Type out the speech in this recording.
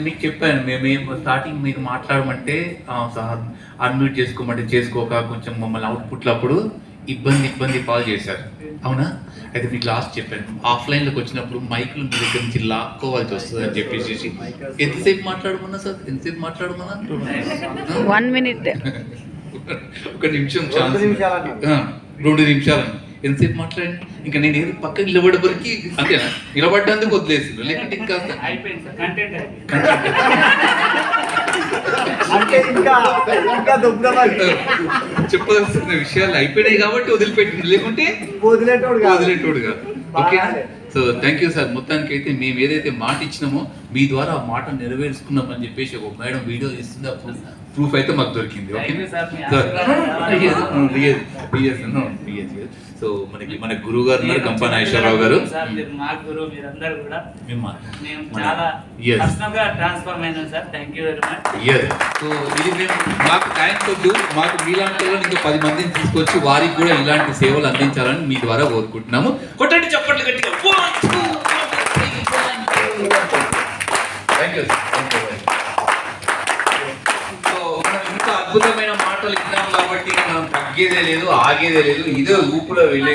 మీకు చెప్పాను మేము స్టార్టింగ్ మీరు మాట్లాడమంటే సార్ అన్మ్యూట్ చేసుకోమంటే చేసుకోక కొంచెం మమ్మల్ని అవుట్పుట్లు అప్పుడు ఇబ్బంది పాలు చేశారు. అవునా? అయితే మీకు లాస్ట్ చెప్పాను, ఆఫ్లైన్లోకి వచ్చినప్పుడు మైకులు మీ దగ్గర నుంచి లాక్కోవాల్సి వస్తుంది అని చెప్పేసి ఎంతసేపు మాట్లాడమన్నా సార్? ఎంతసేపు మాట్లాడమన్నా? 1 minute. ఒక నిమిషం, 2 నిమిషాలు. ఎంతసేపు మాట్లాడండి? ఇంకా నేను ఏది పక్కన నిలబడేవరకు అంతేనా? నిలబడ్డానికి వదిలేసింది, లేకుంటే ఇంకా చెప్పదలసిన విషయాలు అయిపోయినాయి కాబట్టి వదిలిపెట్టింది, లేకుంటే వదిలేటోడుగా. ఓకేనా? So thank you sir. మొత్తానికి అయితే మేము ఏదైతే మాట ఇచ్చినామో మీ ద్వారా ఆ మాట నెరవేర్చుకున్నామని చెప్పేసి ఒక మేడం వీడియో ఇస్తుంది, ప్రూఫ్ అయితే మాకు దొరికింది. సో మన గురువు గారు ఉన్నారు, గంపా నాగేశ్వరరావు గారు. సో ఇది మేము మాకు థ్యాంక్స్ వద్దు, మాకు మీలాంటి వాళ్ళు ఇంకా 10 మందిని తీసుకొచ్చి వారికి కూడా ఇలాంటి సేవలు అందించాలని మీ ద్వారా కోరుకుంటున్నాము. కొట్టండి చప్పట్లు గట్టిగా. Thank you. అద్భుతమైన మాటలు ఇద్దాం కాబట్టి మనం తగ్గేదే లేదు, ఆగేదే లేదు, ఇదే ఊపులో వెళ్ళే